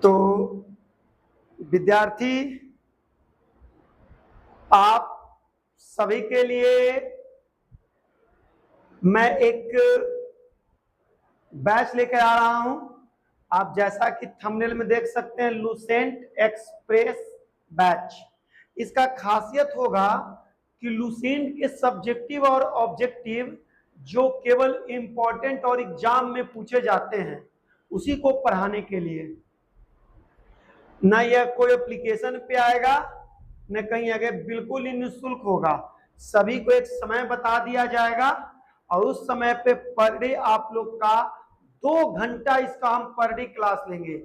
तो विद्यार्थी, आप सभी के लिए मैं एक बैच लेकर आ रहा हूं। आप जैसा कि थंबनेल में देख सकते हैं, लुसेंट एक्सप्रेस बैच। इसका खासियत होगा कि लुसेंट के सब्जेक्टिव और ऑब्जेक्टिव जो केवल इंपॉर्टेंट और एग्जाम में पूछे जाते हैं उसी को पढ़ाने के लिए, ना यह कोई एप्लीकेशन पे आएगा न कहीं आगे, बिल्कुल ही निःशुल्क होगा। सभी को एक समय बता दिया जाएगा और उस समय पे पर डे आप लोग का 2 घंटा इसका हम पर डे क्लास लेंगे।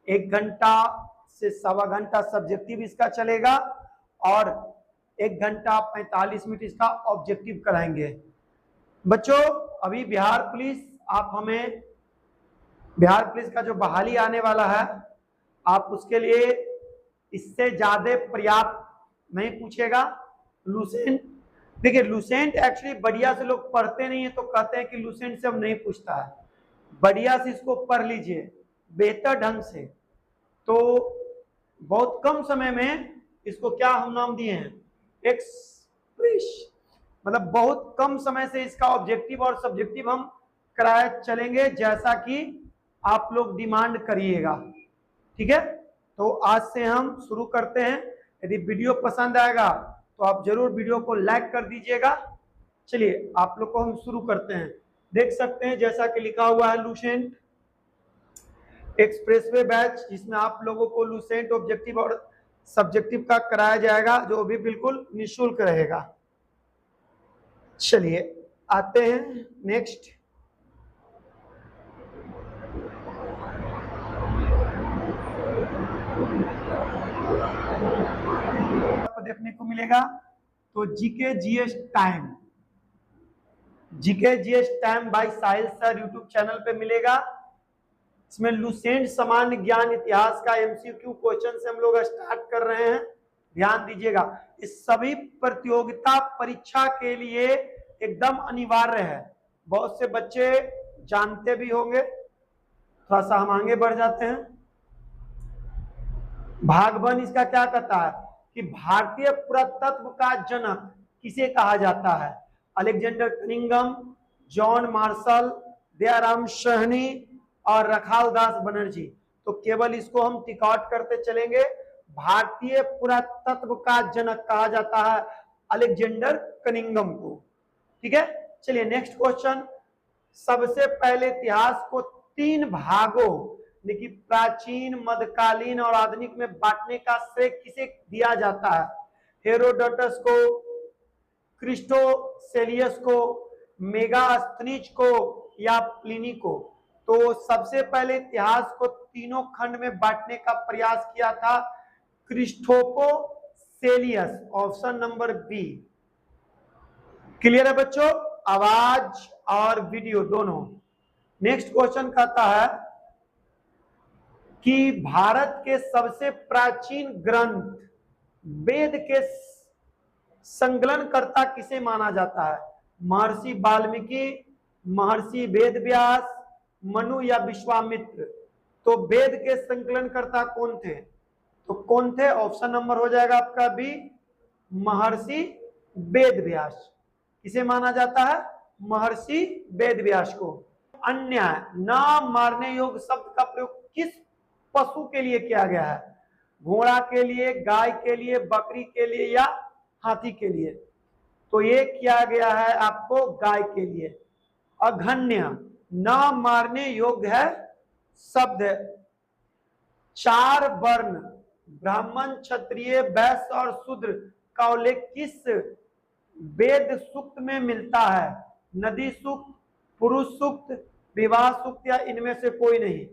1 घंटा से 1.25 घंटा सब्जेक्टिव इसका चलेगा और 1 घंटा 45 मिनट इसका ऑब्जेक्टिव कराएंगे। बच्चों, अभी बिहार पुलिस का जो बहाली आने वाला है, आप उसके लिए इससे ज्यादा पर्याप्त नहीं पूछेगा। लुसेंट, देखिए लुसेंट एक्चुअली बढ़िया से लोग पढ़ते नहीं है तो कहते हैं कि लुसेंट से हम नहीं पूछता है। बढ़िया से इसको पढ़ लीजिए बेहतर ढंग से, तो बहुत कम समय में इसको क्या हम नाम दिए हैं, एक्सप्रेस, मतलब बहुत कम समय से इसका ऑब्जेक्टिव और सब्जेक्टिव हम कराए चलेंगे जैसा कि आप लोग डिमांड करिएगा। ठीक है, तो आज से हम शुरू करते हैं। यदि वीडियो पसंद आएगा तो आप जरूर वीडियो को लाइक कर दीजिएगा। चलिए आप लोग को हम शुरू करते हैं। देख सकते हैं जैसा कि लिखा हुआ है लुसेंट एक्सप्रेसवे बैच, जिसमें आप लोगों को लुसेंट ऑब्जेक्टिव और सब्जेक्टिव का कराया जाएगा, जो भी बिल्कुल निःशुल्क रहेगा। चलिए आते हैं नेक्स्ट। आपको देखने को मिलेगा तो जीके जीएस टाइम बाय साहिल सर यूट्यूब चैनल पे मिलेगा। इसमें लुसेंट सामान्य ज्ञान इतिहास का एमसीक्यू क्वेश्चन से हम लोग स्टार्ट कर रहे हैं। ध्यान दीजिएगा, इस सभी प्रतियोगिता परीक्षा के लिए एकदम अनिवार्य है। बहुत से बच्चे जानते भी होंगे, थोड़ा सा हम आगे बढ़ जाते हैं। भाग 1 इसका क्या कहता है कि भारतीय पुरातत्व का जनक किसे कहा जाता है? Alexander Cunningham, John Marshall, Dayaram Sahni और रखालदास बनर्जी। तो केवल इसको हम टिक आउट करते चलेंगे। भारतीय पुरातत्व का जनक कहा जाता है अलेक्जेंडर कनिंघम को। ठीक है, चलिए नेक्स्ट क्वेश्चन। सबसे पहले इतिहास को 3 भागों, देखिए प्राचीन, मध्यकालीन और आधुनिक में बांटने का श्रेय किसे दिया जाता है? हेरोडोटस को, क्रिस्टोसेलियस को, मेगास्थनीज को या प्लिनी को? तो सबसे पहले इतिहास को 3 खंड में बांटने का प्रयास किया था क्रिस्टोसेलियस, ऑप्शन नंबर बी। क्लियर है बच्चों, आवाज और वीडियो दोनों। नेक्स्ट क्वेश्चन कहता है कि भारत के सबसे प्राचीन ग्रंथ वेद के संकलनकर्ता किसे माना जाता है? महर्षि वाल्मीकि, महर्षि वेदव्यास, मनु या विश्वामित्र? तो वेद के संकलनकर्ता कौन थे? तो कौन थे? ऑप्शन नंबर हो जाएगा आपका बी, महर्षि वेदव्यास। किसे माना जाता है? महर्षि वेदव्यास को। अन्याय, न मारने योग्य शब्द का प्रयोग किस पशु के लिए किया गया है? घोड़ा के लिए, गाय के लिए, बकरी के लिए या हाथी के लिए? तो ये किया गया है आपको गाय के लिए। अघन्य, न मारने योग्य है शब्द। 4 वर्ण ब्राह्मण, क्षत्रिय, वैश्य और शूद्र का उल्लेख किस वेद सूक्त में मिलता है? नदी सूक्त, पुरुष सूक्त, विवाह सूक्त या इनमें से कोई नहीं?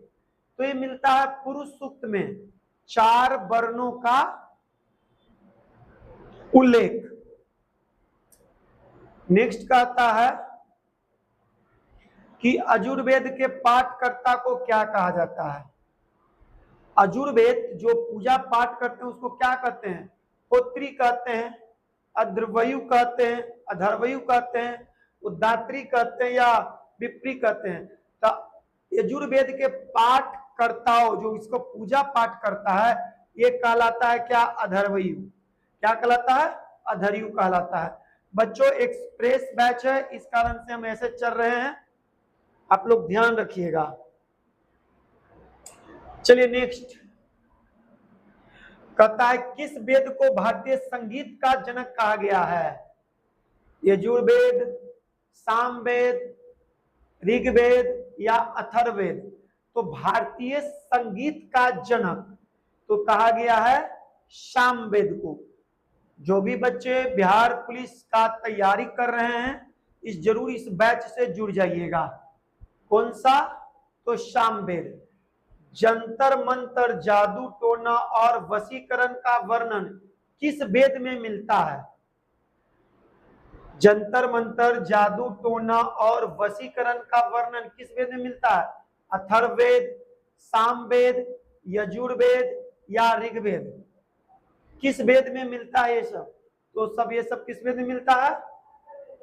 तो ये मिलता है पुरुष सूक्त में 4 वर्णों का उल्लेख। नेक्स्ट कहता है कि अजुर्वेद के पाठकर्ता को क्या कहा जाता है? अजुर्वेद जो पूजा पाठ करते हैं उसको क्या कहते हैं? होत्री कहते हैं, अध्वर्यु कहते हैं, अधर्वयु कहते हैं, उद्धात्री कहते हैं या विप्री कहते हैं? तो यजुर्वेद के पाठ करताओ, जो इसको पूजा पाठ करता है, ये कहलाता है क्या? अधर्वयु। क्या कहलाता है? अधर्यु कहलाता है। बच्चों एक्सप्रेस बैच है, इस कारण से हम ऐसे चल रहे हैं, आप लोग ध्यान रखिएगा। चलिए नेक्स्ट कहता है किस वेद को भारतीय संगीत का जनक कहा गया है? यजुर्वेद, सामवेद, ऋग्वेद या अथर्ववेद? तो भारतीय संगीत का जनक तो कहा गया है सामवेद को। जो भी बच्चे बिहार पुलिस का तैयारी कर रहे हैं, इस जरूर इस बैच से जुड़ जाइएगा। कौन सा? तो सामवेद। जंतर मंतर, जादू टोना और वशीकरण का वर्णन किस वेद में मिलता है? जंतर मंतर, जादू टोना और वशीकरण का वर्णन किस वेद में मिलता है? अथर्ववेद, सामवेद, यजुर्वेद या ऋग्वेद? किस वेद में मिलता है ये सब? तो सब ये सब किस वेद में मिलता है?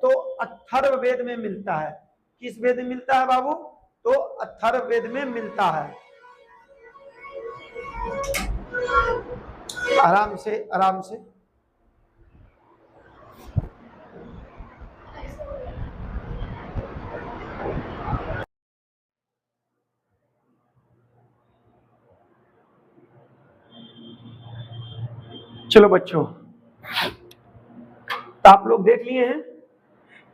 तो अथर्ववेद में मिलता है। किस वेद में मिलता है बाबू? तो अथर्ववेद में मिलता है। आराम से आराम से। चलो बच्चों, तो आप लोग देख लिए हैं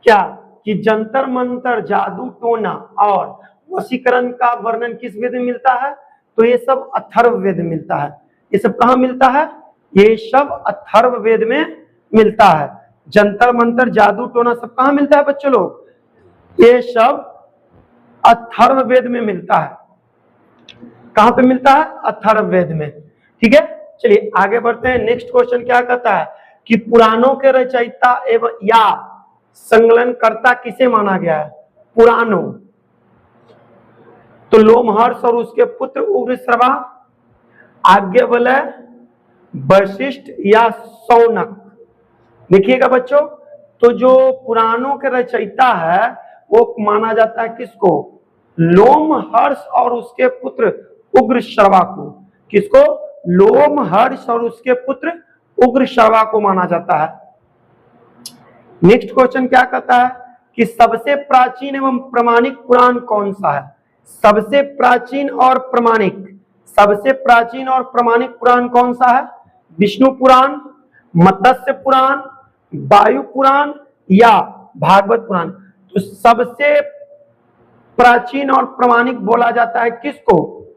क्या कि जंतर मंतर, जादू टोना और वशीकरण का वर्णन किस वेद में मिलता है? तो ये सब अथर्ववेद में मिलता है। ये सब कहाँ मिलता है? ये सब अथर्ववेद में मिलता है। जंतर मंतर, जादू टोना सब कहाँ मिलता है बच्चों लोग? ये सब अथर्ववेद में मिलता है। कहाँ पे मिलता है? अथर्ववेद में। ठीक है, चलिए आगे बढ़ते हैं। नेक्स्ट क्वेश्चन क्या कहता है कि पुराणों के रचयिता एवं या संकलनकर्ता किसे माना गया है? पुराणों। तो लोमहर्ष और उसके पुत्र उग्रश्रवा, आज्ञवल्क्य, वशिष्ठ या शौनक? देखिएगा बच्चों, तो जो पुराणों के रचयिता है वो माना जाता है किसको? लोमहर्ष और उसके पुत्र उग्रश्रवा को। किसको? लोमहर्ष और उसके पुत्र उग्रश्रवा को माना जाता है। नेक्स्ट क्वेश्चन क्या कहता है कि सबसे प्राचीन एवं प्रमाणिक पुराण कौन सा है? सबसे प्राचीन और प्रमाणिक, सबसे प्राचीन और प्रमाणिक पुराण कौन सा है? विष्णु पुराण, मत्स्य पुराण, वायु पुराण या भागवत पुराण? तो सबसे प्राचीन और प्रमाणिक बोला जाता है किसको?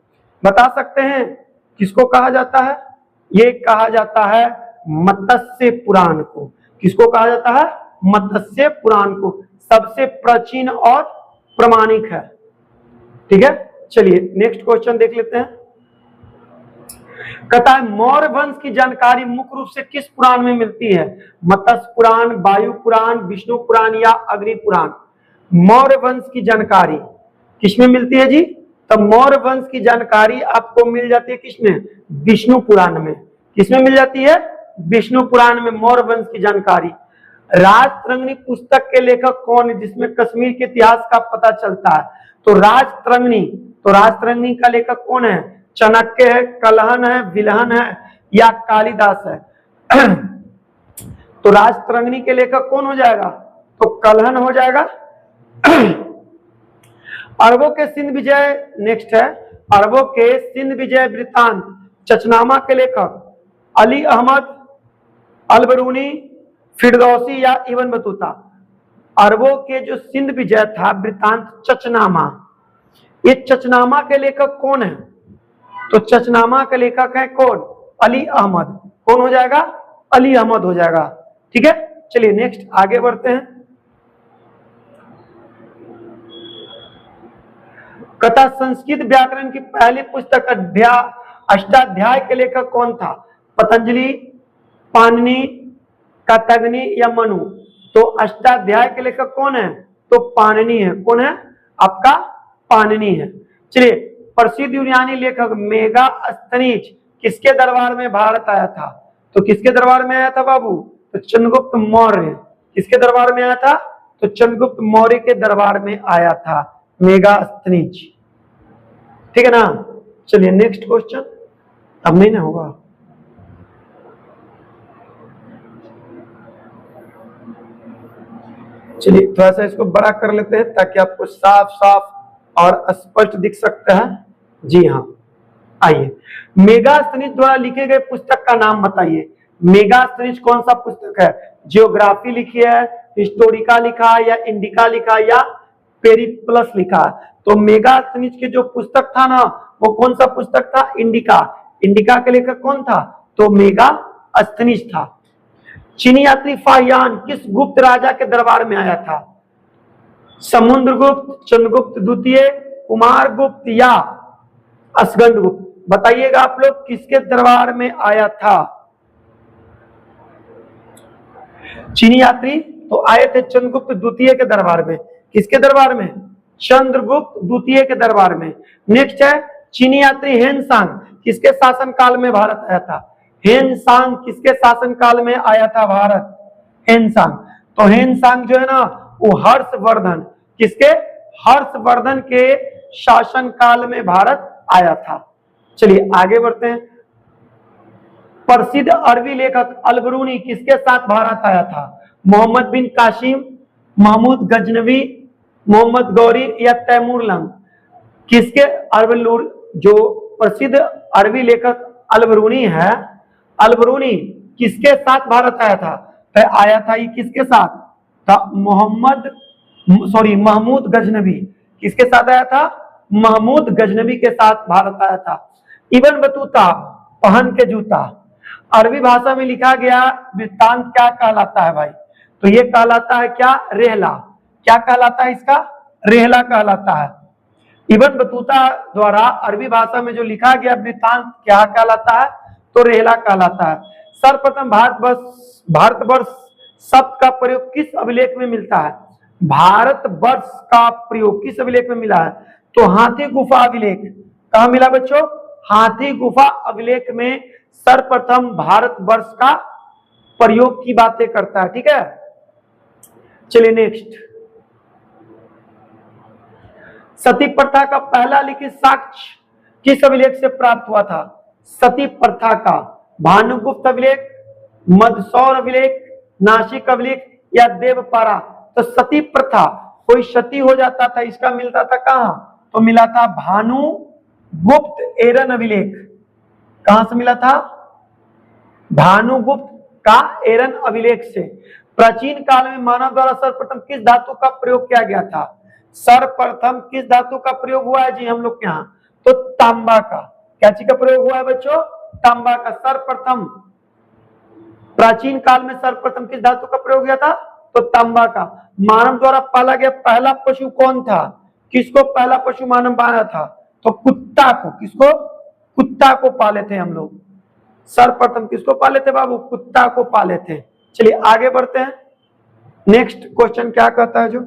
बता सकते हैं किसको कहा जाता है? ये कहा जाता है मत्स्य पुराण को। किसको कहा जाता है? मत्स्य पुराण को सबसे प्राचीन और प्रमाणिक है। ठीक है, चलिए नेक्स्ट क्वेश्चन देख लेते हैं। कहता है मौर्य वंश की जानकारी मुख्य रूप से किस पुराण में मिलती है? मत्स्य पुराण, वायु पुराण, विष्णु पुराण या अग्नि पुराण? मौर्य वंश की जानकारी किसमें मिलती है जी? तो मौर्य वंश की जानकारी आपको मिल जाती है किसमें? विष्णु पुराण में। किसमें मिल जाती है? विष्णु पुराण में मौर्य वंश की जानकारी। राजतरंगिणी पुस्तक के लेखक कौन है जिसमें कश्मीर के इतिहास का पता चलता है? तो राजतरंगिणी, तो राजतरंगिणी का लेखक कौन है? चाणक्य है, कलहन है, विलहन है या कालिदास है? तो राजतरंगिणी के लेखक कौन हो जाएगा? तो कलहन हो जाएगा। अरबों के सिंध विजय, नेक्स्ट है अरबों के सिंध विजय वृत्तांत चचनामा के लेखक अली अहमद, अलबरूनी, फिरदौसी या इब्न बतूता? अरबों के जो सिंध विजय था वृत्तांत चचनामा, ये चचनामा के लेखक कौन है? तो चचनामा के लेखक है कौन? अली अहमद। कौन हो जाएगा? अली अहमद हो जाएगा। ठीक है, चलिए नेक्स्ट आगे बढ़ते हैं। कथा संस्कृत व्याकरण की पहली पुस्तक अष्टाध्याय के लेखक कौन था? पतंजलि, पाणिनि, कात्यायनी या मनु? तो अष्टाध्याय के लेखक कौन है? तो पाणिनि है। कौन है? आपका पाणिनि है। चलिए प्रसिद्ध यूनानी लेखक मेगास्थनीज किसके दरबार में भारत आया था? तो किसके दरबार में आया था बाबू? तो चंद्रगुप्त मौर्य। किसके दरबार में आया था? तो चंद्रगुप्त मौर्य के दरबार में आया था मेगास्थनीज। ठीक है ना, चलिए नेक्स्ट क्वेश्चन, अब नहीं ना होगा। चलिए थोड़ा सा इसको बड़ा कर लेते हैं ताकि आपको साफ साफ और स्पष्ट दिख सकता है। जी हाँ, आइए, मेगास्थनीज द्वारा लिखे गए पुस्तक का नाम बताइए। मेगास्थनीज कौन सा पुस्तक है? जियोग्राफी लिखी है, हिस्टोरिका लिखा है, या इंडिका लिखा है, या पेरिप्लस लिखा है? तो मेगास्थनीज के जो पुस्तक था ना, वो कौन सा पुस्तक था? इंडिका। इंडिका के लेखक कौन था? तो मेगास्थनीज था। चीनी यात्री फाहियान किस गुप्त राजा के दरबार में आया था? समुद्रगुप्त, चंद्रगुप्त द्वितीय, कुमारगुप्त, या असगंधगुप्त? बताइएगा आप लोग, किसके दरबार में आया था? चीनी यात्री तो आए थे चंद्रगुप्त द्वितीय के दरबार में। किसके दरबार में? चंद्रगुप्त द्वितीय के दरबार में। नेक्स्ट है चीनी यात्री हेनसांग किसके शासन काल में भारत आया था? हेनसांग किसके शासन काल में आया था भारत? हेनसांग। तो हेनसांग जो है ना, वो हर्षवर्धन, किसके? हर्षवर्धन के शासन काल में भारत आया था। चलिए आगे बढ़ते हैं। प्रसिद्ध अरबी लेखक अलबरूनी किसके साथ भारत आया था? मोहम्मद बिन कासिम, महमूद गजनवी, मोहम्मद गौरी, या तैमूरलंग? किसके? अरबलूर, जो प्रसिद्ध अरबी लेखक अलबरूनी है, अलबरूनी किसके साथ भारत आया था? तो आया था ये किसके साथ था? महमूद गजनवी। किसके साथ आया था? महमूद गजनवी के साथ भारत आया था। इब्न बतूता पहन के जूता, अरबी भाषा में लिखा गया वृत्तांत क्या कहलाता है भाई? तो ये कहलाता है क्या? रेहला। क्या कहलाता है इसका? रेहला कहलाता है। इब्न बतूता द्वारा अरबी भाषा में जो लिखा गया वृत्तांत क्या कहलाता है? तो रेहला कहलाता है। सर्वप्रथम भारतवर्ष शब्द का प्रयोग किस अभिलेख में मिलता है? भारतवर्ष का प्रयोग किस अभिलेख में मिला है? तो हाथी गुफा अभिलेख। कहां मिला बच्चों? हाथी गुफा अभिलेख में सर्वप्रथम भारतवर्ष का प्रयोग की बातें करता है। ठीक है, चलिए नेक्स्ट। सती प्रथा का पहला लिखित साक्ष्य किस अभिलेख से प्राप्त हुआ था? सती प्रथा का भानुगुप्त अभिलेख, मदसौर अभिलेख, नासिक अभिलेख, या देवपारा? तो सती प्रथा, कोई सती हो जाता था, इसका मिलता था कहां? तो मिला था भानुगुप्त एरन अभिलेख। कहां से मिला था? भानुगुप्त का एरन अभिलेख से। प्राचीन काल में मानव द्वारा सर्वप्रथम किस धातु का प्रयोग किया गया था? सर्वप्रथम किस धातु का प्रयोग हुआ है जी हम लोग के यहाँ? तो तांबा का। क्या चीज का प्रयोग हुआ है बच्चों? तांबा का। सर्वप्रथम प्राचीन काल में सर्वप्रथम किस धातु का प्रयोग किया था? तो तांबा का। मानव द्वारा पाला गया पहला पशु कौन था? किसको पहला पशु मानव माना था? तो कुत्ता को। किसको? कुत्ता को पाले थे हम लोग। सर्वप्रथम किसको पाले थे बाबू? कुत्ता को पाले थे। चलिए आगे बढ़ते हैं। नेक्स्ट क्वेश्चन क्या कहता है जो?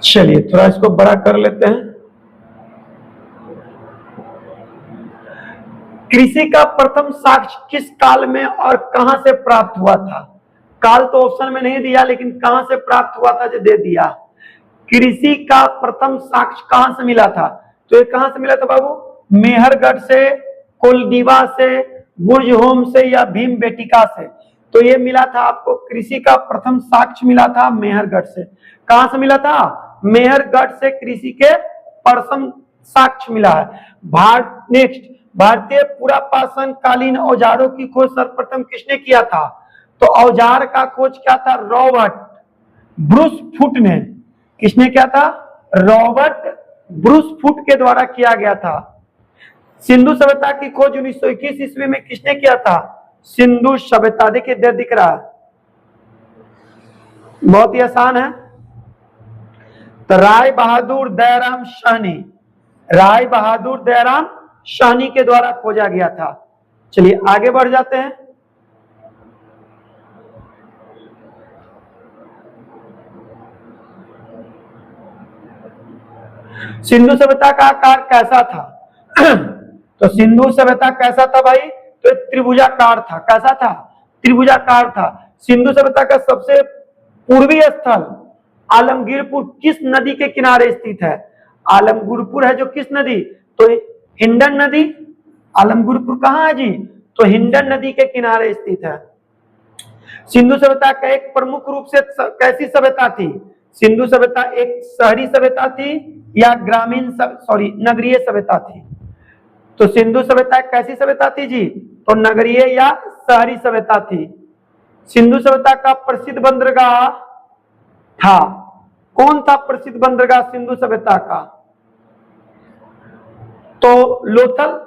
चलिए थोड़ा इसको बड़ा कर लेते हैं। कृषि का प्रथम साक्ष्य किस काल में और कहां से प्राप्त हुआ था? काल तो ऑप्शन में नहीं दिया, लेकिन कहां से प्राप्त हुआ था जो दे दिया। कृषि का प्रथम साक्ष्य कहां से मिला था? तो ये कहां से मिला था बाबू? मेहरगढ़ से, कोलडीवा से, बुर्जहोम से, या भीम बेटिका से? तो ये मिला था आपको, कृषि का प्रथम साक्ष्य मिला था मेहरगढ़ से। कहां से मिला था? मेहरगढ़ से कृषि के प्रथम साक्ष्य मिला है। नेक्स्ट, भारतीय पुरापाषाण कालीन औजारों की खोज सर्वप्रथम किसने किया था? तो औजार का खोज क्या था? रॉबर्ट ब्रूस फुट ने। किसने किया था? रॉबर्ट ब्रूस फुट के द्वारा किया गया था। सिंधु सभ्यता की खोज 1921 ईस्वी में किसने किया था? सिंधु सभ्यता। देखिए इधर दिख रहा है, बहुत ही आसान है। तो राय बहादुर दयाराम साहनी, राय बहादुर दयाराम साहनी के द्वारा खोजा गया था। चलिए आगे बढ़ जाते हैं। सिंधु सभ्यता का आकार कैसा था? तो सिंधु सभ्यता कैसा था भाई? तो त्रिभुजाकार था। कैसा था? त्रिभुजाकार था। सिंधु सभ्यता का सबसे पूर्वी स्थल आलमगीरपुर किस नदी के किनारे स्थित है? आलमगीरपुर है जो किस नदी? तो हिंडन नदी। आलमगीरपुर कहाँ है जी? तो हिंडन नदी के किनारे स्थित है। सिंधु सभ्यता का एक प्रमुख रूप से कैसी सभ्यता थी? सिंधु सभ्यता एक शहरी सभ्यता थी या ग्रामीण नगरीय सभ्यता थी? तो सिंधु सभ्यता कैसी सभ्यता थी जी? तो नगरीय या शहरी सभ्यता थी। सिंधु सभ्यता का प्रसिद्ध बंदरगाह था, कौन था प्रसिद्ध बंदरगाह सिंधु सभ्यता का? तो लोथल।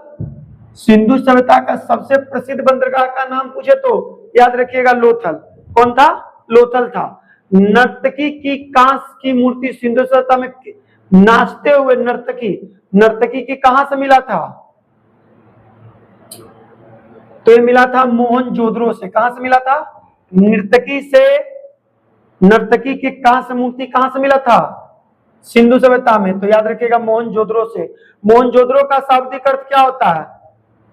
सिंधु सभ्यता का सबसे प्रसिद्ध बंदरगाह का नाम पूछे तो याद रखिएगा लोथल। कौन था? लोथल था। नर्तकी की कांस की मूर्ति सिंधु सभ्यता में नाचते हुए नर्तकी की कहां से मिला था? तो ये मिला था मोहनजोदड़ो से। कहां से मिला था? नर्तकी की कांस मूर्ति कहां से मिला था? सिंधु सभ्यता में। तो याद रखिएगा मोहनजोदड़ो से। मोहनजोदड़ो का शाब्दिक अर्थ क्या होता है?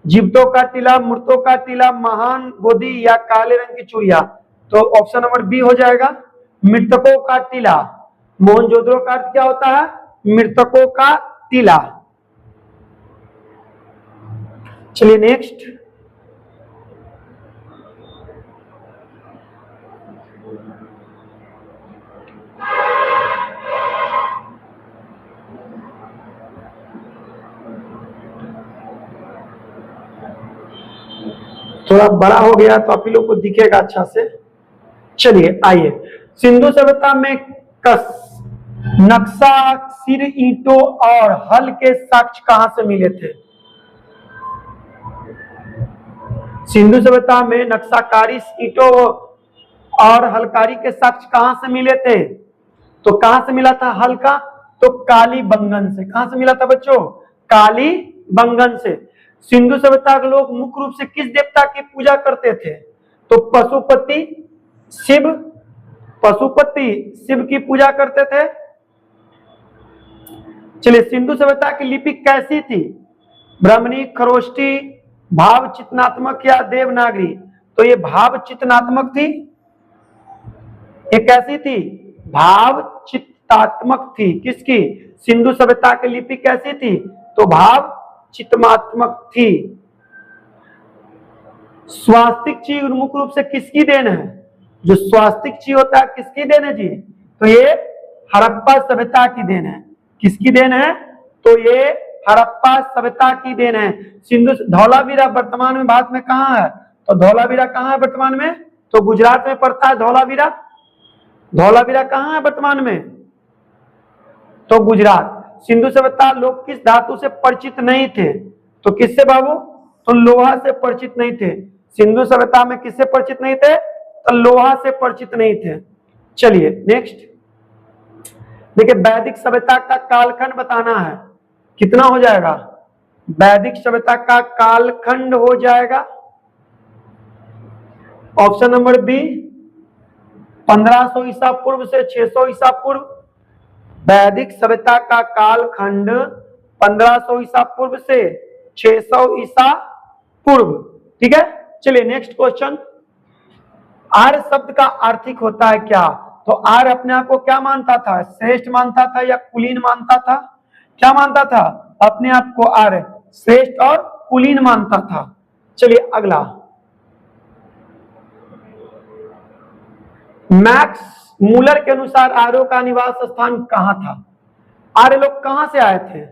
जीवितों का टीला, मृतों का टीला, महान गोदी या काले रंग की चूड़िया। तो ऑप्शन नंबर बी हो जाएगा, मृतकों का टीला। मोहनजोदड़ो का अर्थ क्या होता है? मृतकों का टीला। चलिए नेक्स्ट। थोड़ा बड़ा हो गया तो आप ही लोग को दिखेगा अच्छा से। चलिए आइए, सिंधु सभ्यता में नक्शा, सिर, ईंटों और हल के साक्ष्य कहां से मिले थे? सिंधु सभ्यता में नक्शाकारी, ईंटों और हलकारी के साक्ष्य कहां से मिले थे? तो कहां से मिला था हल का? तो कालीबंगन से। कहां से मिला था बच्चों? कालीबंगन से। सिंधु सभ्यता के लोग मुख्य रूप से किस देवता की पूजा करते थे? तो पशुपति शिव की पूजा करते थे। चलिए, सिंधु सभ्यता की लिपि कैसी थी? ब्राह्मणी, खरोष्टी, भाव चित्रात्मक या देवनागरी? तो ये भाव चित्रात्मक थी। ये कैसी थी? भाव चित्रात्मक थी। किसकी? सिंधु सभ्यता की लिपि कैसी थी? तो भाव चित्रात्मक थी। स्वास्तिक चिन्ह मुख्य रूप से किसकी देन है? जो स्वास्तिक चिन्ह होता है किसकी देन है जी? तो ये हड़प्पा सभ्यता की देन है। किसकी देन है? तो ये हड़प्पा सभ्यता की देन है। सिंधु धौलावीरा वर्तमान में भारत में कहां है? तो धौलावीरा कहां है वर्तमान में? तो गुजरात में पड़ता है धौलावीरा। धौलावीरा कहां है वर्तमान में? तो गुजरात। सिंधु सभ्यता लोग किस धातु से परिचित नहीं थे? तो किससे बाबू? तो लोहा से परिचित नहीं थे। सिंधु सभ्यता में किससे परिचित नहीं थे? तो लोहा से परिचित नहीं थे। चलिए नेक्स्ट देखिए, वैदिक सभ्यता का कालखंड बताना है। कितना हो जाएगा? वैदिक सभ्यता का कालखंड हो जाएगा ऑप्शन नंबर बी 1500 ईसा पूर्व से 600 ईसा पूर्व। वैदिक सभ्यता का कालखंड 1500 ईसा पूर्व से 600 ईसा पूर्व। ठीक है, चलिए नेक्स्ट क्वेश्चन। आर्य शब्द का आर्थिक होता है क्या? तो आर्य अपने आप को क्या मानता था? श्रेष्ठ मानता था या कुलीन मानता था? क्या मानता था? अपने आप को आर्य श्रेष्ठ और कुलीन मानता था। चलिए अगला, मैक्स मूलर के अनुसार आर्यों का निवास स्थान कहां था? आर्य लोग कहां से आए थे?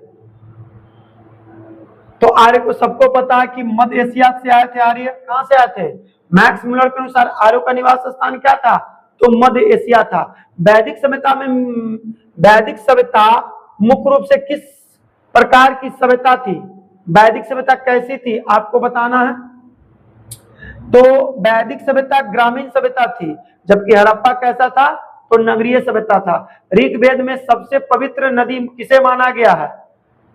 तो आर्य को सबको पता है कि मध्य एशिया से आए थे। आर्य कहां से आए थे? मैक्स मूलर के अनुसार आर्यों का निवास स्थान क्या था? तो मध्य एशिया था। वैदिक सभ्यता मुख्य रूप से किस प्रकार की सभ्यता थी? वैदिक सभ्यता कैसी थी आपको बताना है। तो वैदिक सभ्यता ग्रामीण सभ्यता थी, जबकि हड़प्पा कैसा था? तो नगरीय सभ्यता था। ऋग्वेद में सबसे पवित्र नदी किसे माना गया है?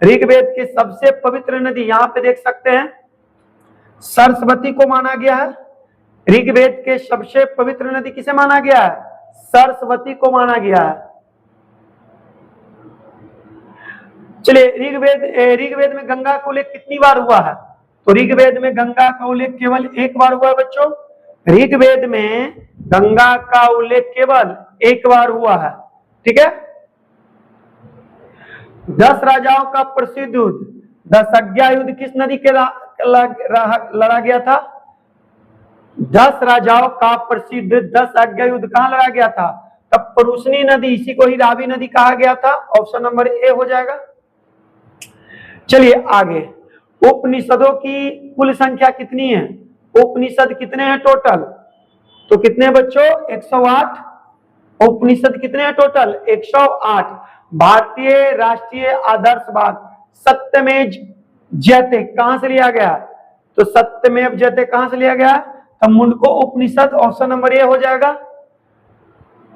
ऋग्वेद की सबसे पवित्र नदी यहां पे देख सकते हैं, सरस्वती को माना गया है। ऋग्वेद के सबसे पवित्र नदी किसे माना गया है? सरस्वती को माना गया है। चलिए, ऋग्वेद में गंगा को उल्लेख कितनी बार हुआ है? तो ऋग्वेद में गंगा का उल्लेख केवल एक बार हुआ है बच्चों। ऋग्वेद में गंगा का उल्लेख केवल एक बार हुआ है, ठीक है। 10 राजाओं का प्रसिद्ध युद्ध दशग्या युद्ध किस नदी के लड़ा गया था? 10 राजाओं का प्रसिद्ध दशग्या युद्ध कहां लड़ा गया था? तब परुष्णी नदी, इसी को ही रावी नदी कहा गया था। ऑप्शन नंबर ए हो जाएगा। चलिए आगे, उपनिषदों की कुल संख्या कितनी है? उपनिषद कितने हैं टोटल? तो कितने बच्चों? 108। उपनिषद कितने हैं टोटल? 108। भारतीय राष्ट्रीय आदर्शवाद सत्यमेव जयते कहां से लिया गया? तो सत्यमेव जयते कहां से लिया गया? तो मुंडको उपनिषद, ऑप्शन नंबर ए हो जाएगा।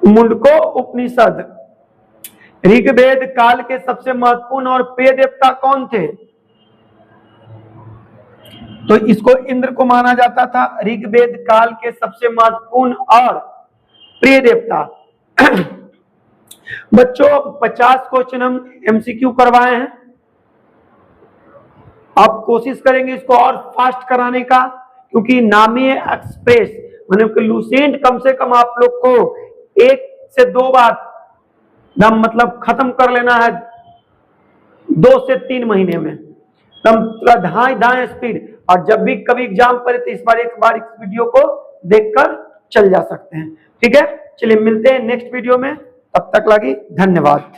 मुंडको उपनिषद। ऋग्वेद काल के सबसे महत्वपूर्ण और प्रिय देवता कौन थे? तो इसको इंद्र को माना जाता था ऋग्वेद काल के सबसे महत्वपूर्ण और प्रिय देवता। बच्चों 50 क्वेश्चन हम एमसीक्यू करवाए हैं। आप कोशिश करेंगे इसको और फास्ट कराने का, क्योंकि नामी एक्सप्रेस मतलब कि लूसेंट कम से कम आप लोग को 1 से 2 बार मतलब खत्म कर लेना है 2 से 3 महीने में। तब पूरा धाए स्पीड, और जब भी कभी एग्जाम पड़े तो इस बार इस वीडियो को देखकर चल जा सकते हैं, ठीक है। चलिए मिलते हैं नेक्स्ट वीडियो में, तब तक लगी धन्यवाद।